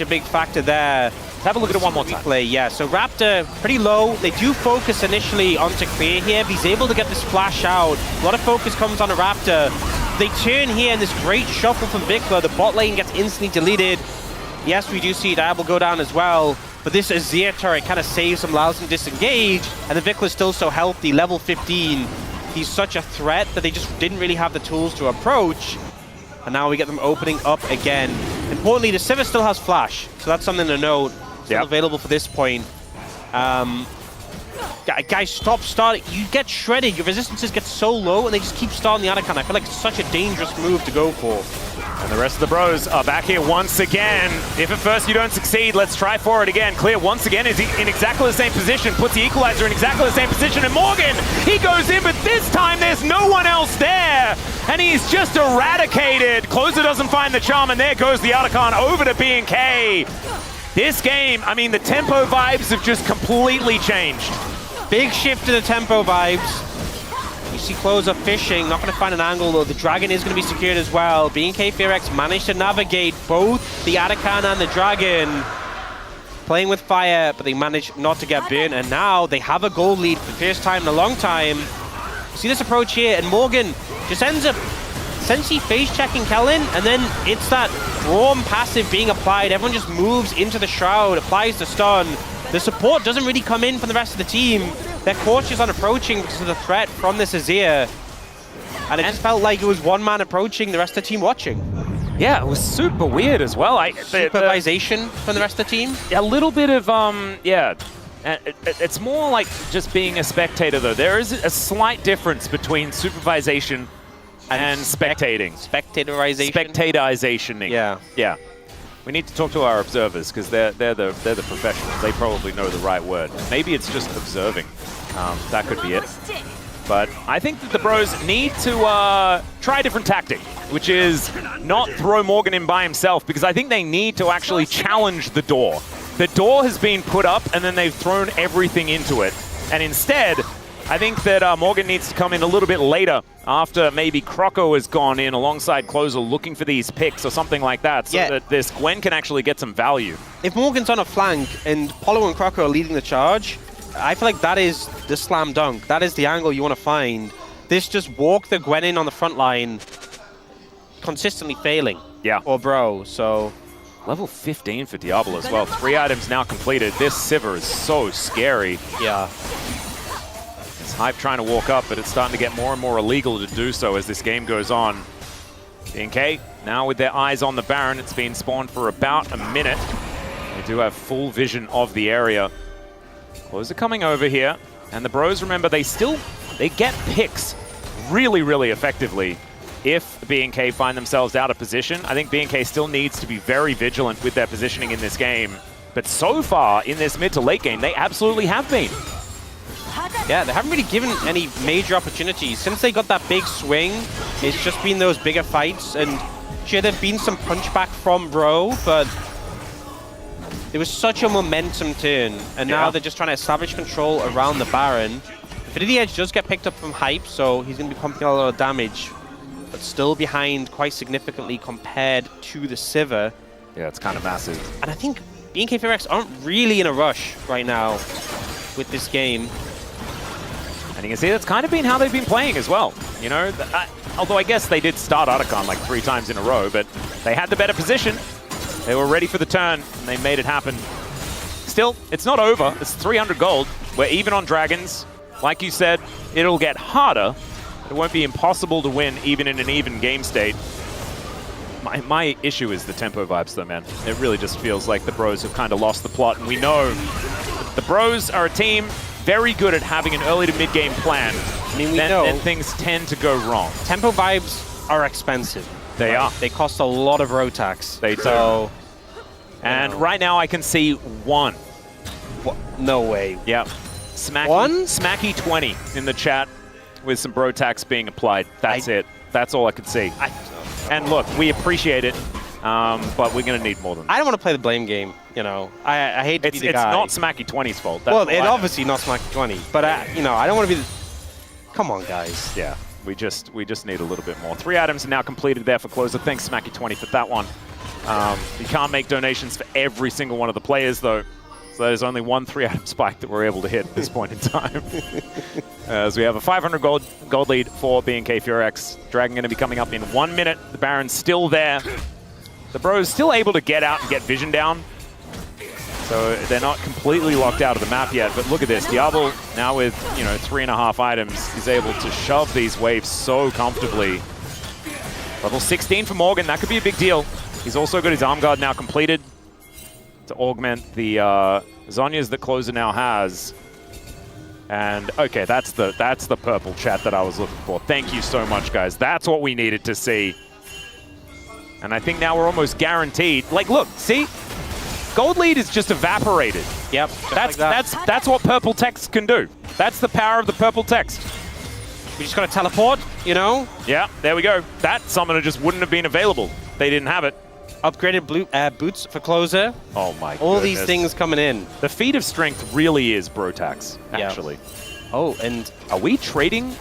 Speaker 1: such a big factor there.
Speaker 2: Let's have a look at it one more time.
Speaker 1: Play, yeah. So Raptor pretty low. They do focus initially onto Clear here. But he's able to get this flash out. A lot of focus comes on a Raptor. They turn here, and this great shuffle from Vikla. The bot lane gets instantly deleted. Yes, we do see Diable go down as well. But this Azir turret kind of saves him, allows him to disengage. And the Vikla's still so healthy, level 15. He's such a threat that they just didn't really have the tools to approach. And now we get them opening up again. Importantly, the Sivir still has flash, so that's something to note. Still available for this point. Guys, stop starting. You get shredded. Your resistances get so low, and they just keep starting the Anakan. I feel like it's such a dangerous move to go for.
Speaker 2: And the rest of the bros are back here once again. If at first you don't succeed, let's try for it again. Clear once again is in exactly the same position, puts the equalizer in exactly the same position, and Morgan, he goes in, but this time there's no one else there, and he's just eradicated. Closer doesn't find the charm, and there goes the Anakan over to BNK. This game, I mean, the tempo vibes have just completely changed.
Speaker 1: Big shift to the tempo vibes. You see Closer fishing, not going to find an angle, though the Dragon is going to be secured as well. BNK FEARX managed to navigate both the Anakan and the Dragon. Playing with fire, but they managed not to get burnt, and now they have a gold lead for the first time in a long time. You see this approach here, and Morgan just ends up essentially face-checking Kellen, and then it's that Braum passive being applied. Everyone just moves into the Shroud, applies the stun. The support doesn't really come in from the rest of the team. They're cautious on approaching because of the threat from this Azir. And it just felt like it was one man approaching, the rest of the team watching.
Speaker 2: Yeah, it was super weird as well.
Speaker 1: Supervisation from the rest of the team?
Speaker 2: A little bit of, yeah. It's more like just being a spectator, though. There is a slight difference between supervisation and spectating.
Speaker 1: Spectatorization?
Speaker 2: Spectatorization.
Speaker 1: Yeah.
Speaker 2: Yeah. We need to talk to our observers, because they're the professionals. They probably know the right word. Maybe it's just observing. That could be it. But I think that the bros need to try a different tactic, which is not throw Morgan in by himself, because I think they need to actually challenge the door. The door has been put up, and then they've thrown everything into it. And instead, I think that Morgan needs to come in a little bit later, after maybe Croco has gone in alongside Closer looking for these picks or something like that, so that this Gwen can actually get some value.
Speaker 1: If Morgan's on a flank and Polo and Croco are leading the charge, I feel like that is the slam dunk. That is the angle you want to find. This just walk the Gwen in on the front line, consistently failing. Yeah. Or bro, so...
Speaker 2: Level 15 for Diable as well. 3 items now completed. This Sivir is so scary.
Speaker 1: Yeah.
Speaker 2: Hype trying to walk up, but it's starting to get more and more illegal to do so as this game goes on. BNK now with their eyes on the Baron. It's been spawned for about a minute. They do have full vision of the area. Closer coming over here, and the bros, remember, they get picks really, really effectively if BNK find themselves out of position. I think BNK still needs to be very vigilant with their positioning in this game, but so far in this mid to late game, they absolutely have been.
Speaker 1: Yeah, they haven't really given any major opportunities. Since they got that big swing, it's just been those bigger fights, and sure, there've been some punchback from Bro, but there was such a momentum turn, and now they're just trying to establish control around the Baron. Infinity Edge does get picked up from Hype, so he's going to be pumping a lot of damage, but still behind quite significantly compared to the Sivir.
Speaker 2: Yeah, it's kind of massive.
Speaker 1: And I think BNK FEARX aren't really in a rush right now with this game.
Speaker 2: And you can see that's kind of been how they've been playing as well. You know, although I guess they did start Otacon like 3 times in a row, but they had the better position. They were ready for the turn, and they made it happen. Still, it's not over. It's 300 gold. We're even on Dragons. Like you said, it'll get harder. It won't be impossible to win even in an even game state. My issue is the tempo vibes, though, man. It really just feels like the bros have kind of lost the plot, and we know the bros are a team very good at having an early to mid-game plan.
Speaker 1: I mean, we know.
Speaker 2: Then things tend to go wrong.
Speaker 1: Tempo vibes are expensive.
Speaker 2: They are.
Speaker 1: They cost a lot of Rotax.
Speaker 2: They do.
Speaker 1: So,
Speaker 2: and right now I can see 1.
Speaker 1: No way.
Speaker 2: Yeah. Smacky,
Speaker 1: 1?
Speaker 2: Smacky 20 in the chat with some Brotax being applied. That's it. That's all I could see. And look, we appreciate it, but we're going to need more than that.
Speaker 1: I don't want to play the blame game, you know. I hate to be the guy.
Speaker 2: It's not Smacky 20's fault.
Speaker 1: Well, it's obviously not Smacky 20, but you know, I don't want to be the... Come on, guys.
Speaker 2: Yeah, we just need a little bit more. 3 items are now completed there for Closer. Thanks, Smacky 20, for that one. You can't make donations for every single one of the players, though. So there's only one 3-item spike that we're able to hit at this point in time. As we have a 500 gold lead for BNK FEARX. Dragon going to be coming up in 1 minute. The Baron's still there. The Bros still able to get out and get vision down. So they're not completely locked out of the map yet. But look at this. Diablo, now with 3.5 items, is able to shove these waves so comfortably. Level 16 for Morgan. That could be a big deal. He's also got his arm guard now completed to augment the Zhonya's that Closer now has. And okay, that's the purple chat that I was looking for. Thank you so much, guys. That's what we needed to see. And I think now we're almost guaranteed. Like, look, see? Gold lead is just evaporated.
Speaker 1: Yep,
Speaker 2: that's what purple text can do. That's the power of the purple text.
Speaker 1: We just got to teleport,
Speaker 2: Yeah, there we go. That summoner just wouldn't have been available. They didn't have it.
Speaker 1: Upgraded blue boots for Closer.
Speaker 2: Oh my god.
Speaker 1: All these things coming in.
Speaker 2: The feat of strength really is Brotax, actually.
Speaker 1: Yeah. Oh, and
Speaker 2: are we trading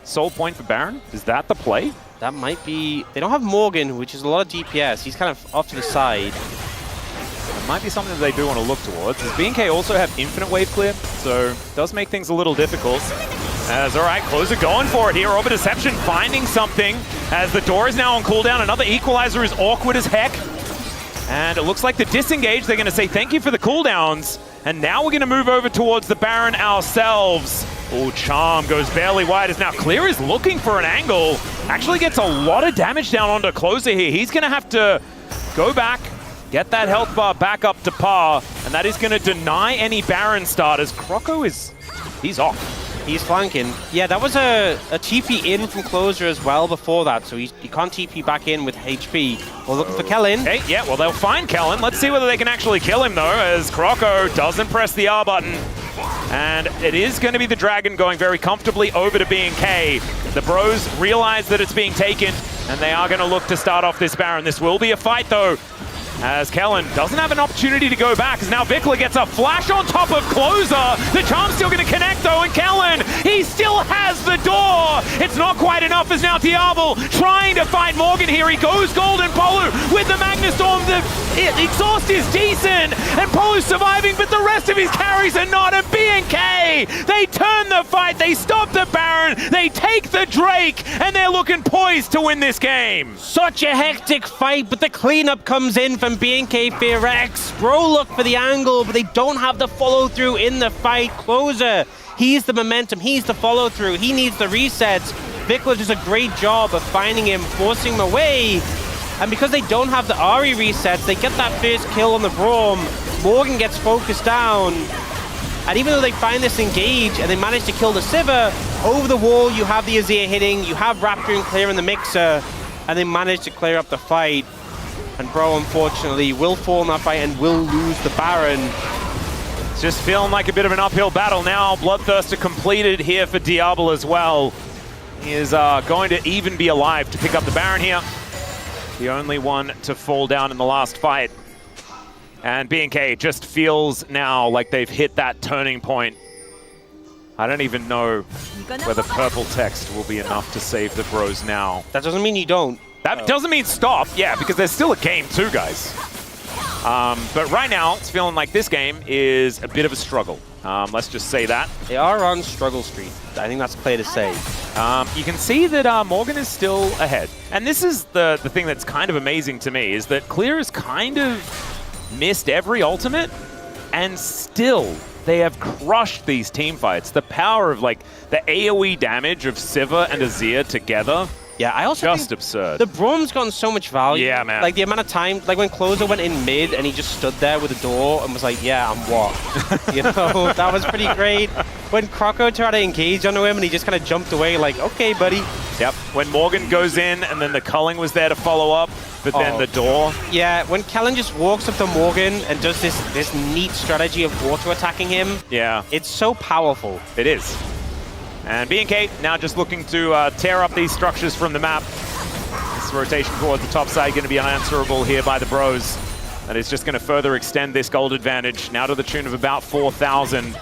Speaker 2: Soul Point for Baron? Is that the play?
Speaker 1: That might be... They don't have Morgan, which is a lot of DPS. He's kind of off to the side.
Speaker 2: It might be something that they do want to look towards. Does BNK also have infinite wave clear? So it does make things a little difficult. As all right, Closer going for it here. Orbit Deception finding something as the door is now on cooldown. Another equalizer is awkward as heck. And it looks like the disengage. They're going to say thank you for the cooldowns. And now we're going to move over towards the Baron ourselves. Oh, Charm goes barely wide as now Clear is looking for an angle. Actually gets a lot of damage down onto Closer here. He's going to have to go back, get that health bar back up to par. And that is going to deny any Baron starters. Croco he's off.
Speaker 1: He's flanking. Yeah, that was a TP in from Closer as well before that, so he can't TP back in with HP. We're looking for Kellen.
Speaker 2: Okay, yeah, well, they'll find Kellen. Let's see whether they can actually kill him, though, as Croco doesn't press the R button. And it is going to be the Dragon going very comfortably over to BNK. The Bros realize that it's being taken, and they are going to look to start off this Baron. This will be a fight, though, as Kellen doesn't have an opportunity to go back, as now Vikla gets a flash on top of Closer. The Charm's still going to connect, though, and Kellen, he still has the door. It's not quite enough, as now Diablo trying to fight Morgan here. He goes Golden Polu with the Magnastorm. The exhaust is decent, and Polu's surviving, but the rest of his carries are not. And BNK, they turn the fight, they stop the Baron, they take the Drake, and they're looking poised to win this game.
Speaker 1: Such a hectic fight, but the cleanup comes in from BNK FEARX. Bro look for the angle, but they don't have the follow-through in the fight. Closer, he's the momentum, he's the follow-through, he needs the resets. Vikla does a great job of finding him, forcing him away. And because they don't have the Ahri resets, they get that first kill on the Braum. Morgan gets focused down. And even though they find this engage and they manage to kill the Sivir, over the wall you have the Azir hitting, you have Raptor and Clear in the mixer, and they manage to clear up the fight. And Bro, unfortunately, will fall in that fight and will lose the Baron.
Speaker 2: It's just feeling like a bit of an uphill battle now. Bloodthirster completed here for Diablo as well. He is going to even be alive to pick up the Baron here. The only one to fall down in the last fight. And BNK just feels now like they've hit that turning point. I don't even know whether purple text will be enough to save the Bros now.
Speaker 1: That doesn't mean you don't.
Speaker 2: That doesn't mean stop, yeah, because there's still a game too, guys. But right now, it's feeling like this game is a bit of a struggle. Let's just say that.
Speaker 1: They are on struggle street. I think that's clear to say.
Speaker 2: You can see that Morgan is still ahead. And this is the thing that's kind of amazing to me, is that Clear has kind of missed every ultimate, and still they have crushed these team fights. The power of like the AoE damage of Sivir and Azir together.
Speaker 1: Yeah, I also
Speaker 2: just
Speaker 1: think
Speaker 2: absurd.
Speaker 1: The Braum's gotten so much value.
Speaker 2: Yeah, man.
Speaker 1: Like the amount of time, like when Closer went in mid and he just stood there with a door and was like, yeah, I'm what? That was pretty great. When Croco tried to engage onto him and he just kind of jumped away like, okay, buddy.
Speaker 2: Yep, when Morgan goes in and then the culling was there to follow up, but then the door.
Speaker 1: Yeah, when Kellen just walks up to Morgan and does this neat strategy of auto attacking him.
Speaker 2: Yeah.
Speaker 1: It's so powerful.
Speaker 2: It is. And BNK now just looking to tear up these structures from the map. This rotation towards the top side going to be unanswerable here by the Bros. That is just going to further extend this gold advantage, now to the tune of about 4,000.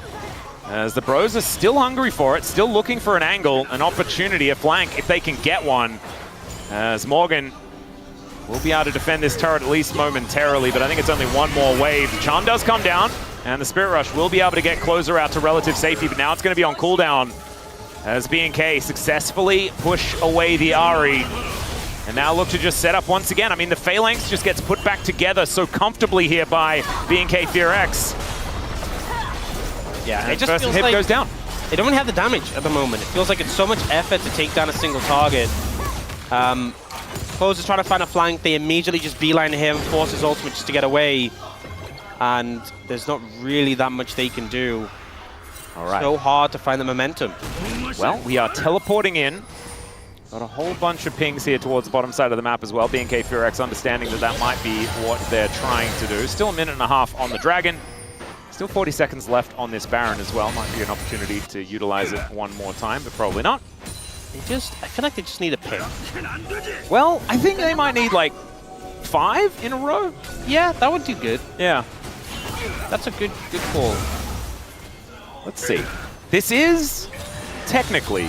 Speaker 2: As the Bros are still hungry for it, still looking for an angle, an opportunity, a flank, if they can get one. As Morgan We'll be able to defend this turret at least momentarily, but I think it's only one more wave. The charm does come down, and the Spirit Rush will be able to get closer out to relative safety, but now it's going to be on cooldown as BNK successfully push away the Ahri. And now look to just set up once again. I mean, the Phalanx just gets put back together so comfortably here by BNK FEARX.
Speaker 1: Yeah,
Speaker 2: And
Speaker 1: it just
Speaker 2: first
Speaker 1: feels
Speaker 2: hit
Speaker 1: like
Speaker 2: goes down.
Speaker 1: they don't have the damage at the moment. It feels like it's so much effort to take down a single target. Close is trying to find a flank. They immediately just beeline him, force his ultimate just to get away. And there's not really that much they can do.
Speaker 2: All right.
Speaker 1: So hard to find the momentum.
Speaker 2: Well, we are teleporting in. Got a whole bunch of pings here towards the bottom side of the map as well. BNK FEARX understanding that that might be what they're trying to do. Still a minute and a half on the Dragon. Still 40 seconds left on this Baron as well. Might be an opportunity to utilize it one more time, but probably not.
Speaker 1: I feel like they just need a pick.
Speaker 2: Well, I think they might need like 5 in a row.
Speaker 1: Yeah, that would do good.
Speaker 2: Yeah.
Speaker 1: That's a good call.
Speaker 2: Let's see. This is technically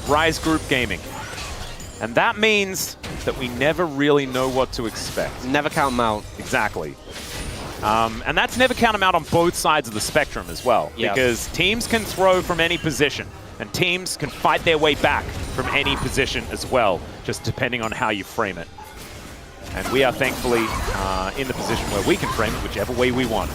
Speaker 2: Rise Group Gaming. And that means that we never really know what to expect.
Speaker 1: Never count them out.
Speaker 2: Exactly. And that's never count them out on both sides of the spectrum as well.
Speaker 1: Yep.
Speaker 2: Because teams can throw from any position. And teams can fight their way back from any position as well, just depending on how you frame it. And we are thankfully in the position where we can frame it whichever way we want.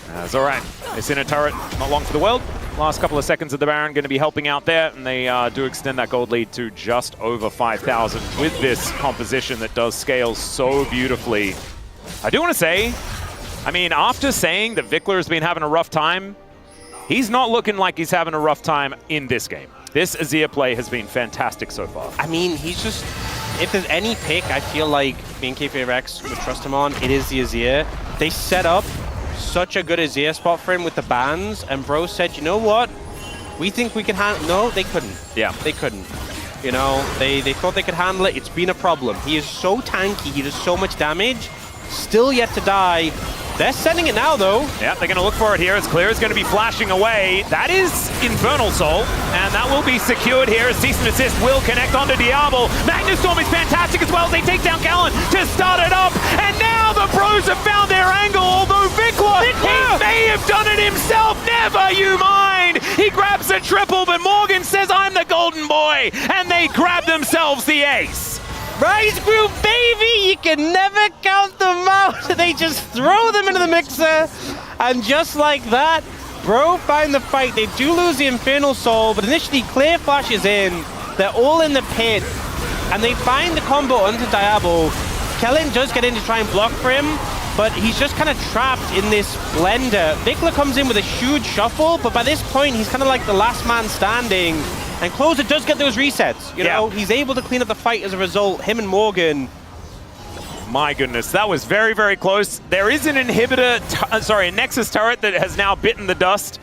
Speaker 2: That's all right. This inner turret, not long for the world. Last couple of seconds of the Baron going to be helping out there, and they do extend that gold lead to just over 5,000 with this composition that does scale so beautifully. I do want to say, I mean, after saying that Vikler has been having a rough time, he's not looking like he's having a rough time in this game. This Azir play has been fantastic so far.
Speaker 1: I mean, he's just... If there's any pick I feel like BNK FEARX would trust him on, it is the Azir. They set up such a good Azir spot for him with the bans, and Bro said, you know what? We think we can handle... No, they couldn't.
Speaker 2: Yeah.
Speaker 1: They couldn't. You know, they thought they could handle it. It's been a problem. He is so tanky. He does so much damage. Still yet to die. They're sending it now, though.
Speaker 2: Yeah, they're going to look for it here as Clear is going to be flashing away. That is Infernal Soul, and that will be secured here as Cease and Desist will connect onto Diablo. Magnustorm is fantastic as well as they take down Gallon to start it up, and now the Bros have found their angle, although Vikler, he may have done it himself. Never you mind. He grabs a triple, but Morgan says, I'm the golden boy, and they grab themselves the ace.
Speaker 1: Rise Group, baby! You can never count them out. They just throw them into the mixer. And just like that, Bro find the fight. They do lose the Infernal Soul, but initially Clear flashes in. They're all in the pit. And they find the combo onto Diablo. Kellen does get in to try and block for him, but he's just kind of trapped in this blender. Vikler comes in with a huge shuffle, but by this point, he's kind of like the last man standing. And Closer does get those resets, you know? He's able to clean up the fight as a result, him and Morgan.
Speaker 2: My goodness, that was very, very close. There is an inhibitor, a Nexus turret that has now bitten the dust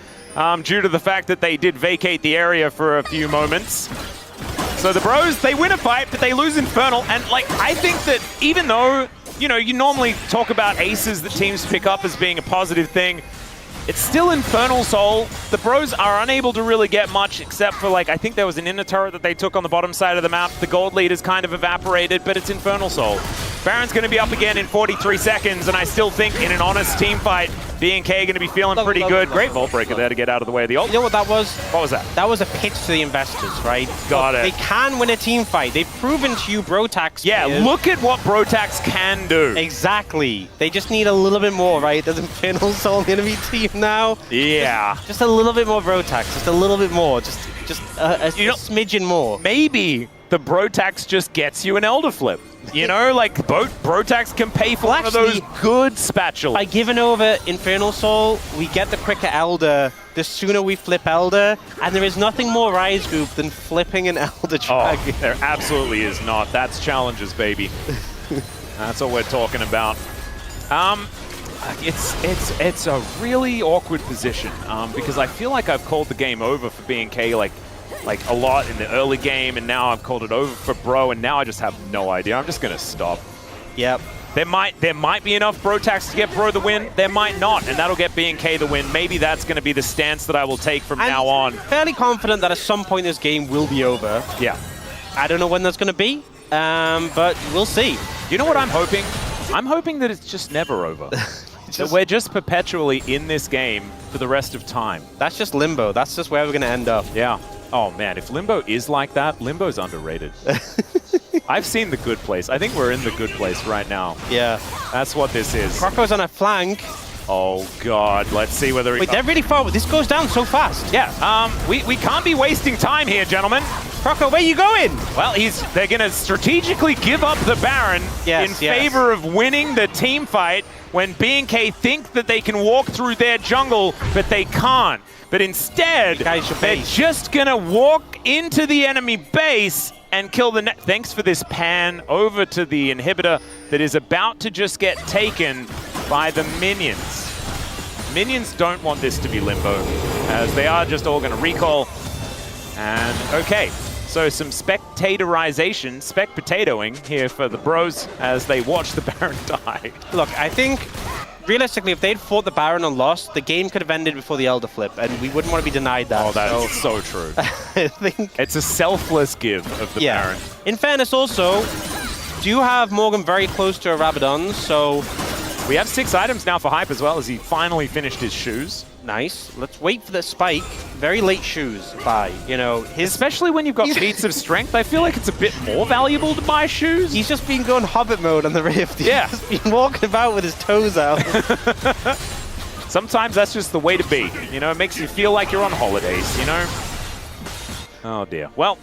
Speaker 2: due to the fact that they did vacate the area for a few moments. So the Bros, they win a fight, but they lose Infernal. And like, I think that even though, you know, you normally talk about aces that teams pick up as being a positive thing, it's still Infernal Soul. The Bros are unable to really get much except for, like, I think there was an inner turret that they took on the bottom side of the map. The gold lead is kind of evaporated, but it's Infernal Soul. Baron's going to be up again in 43 seconds, and I still think in an honest team fight, BNK going to be feeling pretty good. Great Vault Breaker there to get out of the way of the ult.
Speaker 1: You know what that was?
Speaker 2: What was that?
Speaker 1: That was a pitch to the investors, right?
Speaker 2: Got it.
Speaker 1: They can win a team fight. They've proven to you Brotax.
Speaker 2: Yeah,
Speaker 1: players.
Speaker 2: look at what Brotax can do.
Speaker 1: Exactly. They just need a little bit more, right? There's Infernal Soul going to be team now.
Speaker 2: Yeah.
Speaker 1: Just a little bit more Brotax. Just a little bit more. Just a smidgen more.
Speaker 2: Maybe the Brotax just gets you an Elder Flip. You know, like Brotax can pay for one of those good spatulas.
Speaker 1: By giving over Infernal Soul, we get the quicker Elder. The sooner we flip Elder, and there is nothing more Rise Group than flipping an Elder Dragon.
Speaker 2: Oh, there absolutely is not. That's challenges, baby. That's what we're talking about. It's a really awkward position because I feel like I've called the game over for BNK like a lot in the early game, and now I've called it over for Bro, and now I just have no idea. I'm just gonna stop.
Speaker 1: Yep.
Speaker 2: There might be enough Brotax to get Bro the win. There might not, and that'll get BNK the win. Maybe that's gonna be the stance that I will take from now on.
Speaker 1: Fairly confident that at some point this game will be over.
Speaker 2: Yeah.
Speaker 1: I don't know when that's gonna be, but we'll see.
Speaker 2: You know what I'm hoping? I'm hoping that it's just never over. That we're just perpetually in this game for the rest of time.
Speaker 1: That's just Limbo. That's just where we're going to end up.
Speaker 2: Yeah. Oh, man, if Limbo is like that, Limbo's underrated. I've seen the good place. I think we're in the good place right now.
Speaker 1: Yeah.
Speaker 2: That's what this is.
Speaker 1: Croco's on a flank.
Speaker 2: Oh, God. Let's see whether...
Speaker 1: Wait, they're really far. This goes down so fast.
Speaker 2: Yeah. We can't be wasting time here, gentlemen.
Speaker 1: Croco, where you going?
Speaker 2: Well, they're going to strategically give up the Baron in favor of winning the team fight when BNK think that they can walk through their jungle, but they can't. But instead, they're just going to walk into the enemy base and kill the net. Thanks for this pan over to the inhibitor that is about to just get taken by the minions. Minions don't want this to be Limbo, as they are just all going to recall. And okay, so some spectatorization, spec-potatoing here for the bros as they watch the Baron die.
Speaker 1: Look, I think realistically, if they'd fought the Baron and lost, the game could have ended before the Elder Flip, and we wouldn't want to be denied that.
Speaker 2: Oh, that's so true.
Speaker 1: I think
Speaker 2: it's a selfless give of the Baron.
Speaker 1: In fairness, also, do have Morgan very close to a Rabadon, so
Speaker 2: we have 6 items now for Hype as well, as he finally finished his shoes.
Speaker 1: Nice. Let's wait for the spike. Very late shoes buy. You know,
Speaker 2: especially when you've got feats of strength, I feel like it's a bit more valuable to buy shoes.
Speaker 1: He's just been going Hobbit mode on the Rift. He's just been walking about with his toes out.
Speaker 2: Sometimes that's just the way to be. You know, it makes you feel like you're on holidays, you know? Oh, dear. Well,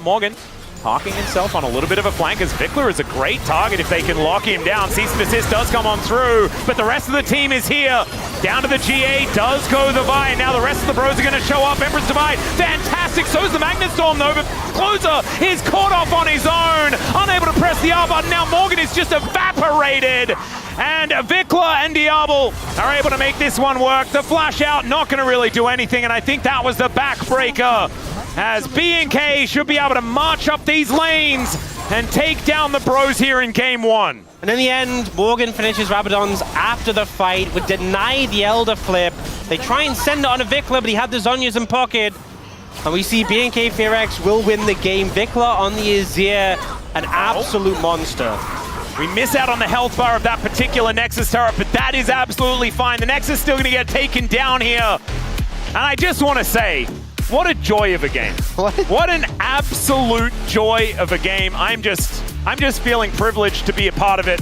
Speaker 2: Morgan parking himself on a little bit of a flank, as Vikler is a great target if they can lock him down. Cease and desist does come on through, but the rest of the team is here. Down to the GA does go the Vi. Now the rest of the bros are going to show up. Empress Divide, fantastic. So's the Magnet Storm though, but Closer is caught off on his own. Unable to press the R button. Now Morgan is just evaporated. And Vikler and Diablo are able to make this one work. The flash out, not going to really do anything, and I think that was the backbreaker, as BNK should be able to march up these lanes and take down the bros here in game 1.
Speaker 1: And in the end, Morgan finishes Rabadon's after the fight, would deny the Elder Flip. They try and send it on a Vikler, but he had the Zhonya's in pocket. And we see BNK FEARX will win the game. Vikler on the Azir, an absolute monster.
Speaker 2: We miss out on the health bar of that particular Nexus turret, but that is absolutely fine. The Nexus is still going to get taken down here. And I just want to say, what a joy of a game. What an absolute joy of a game. I'm just feeling privileged to be a part of it.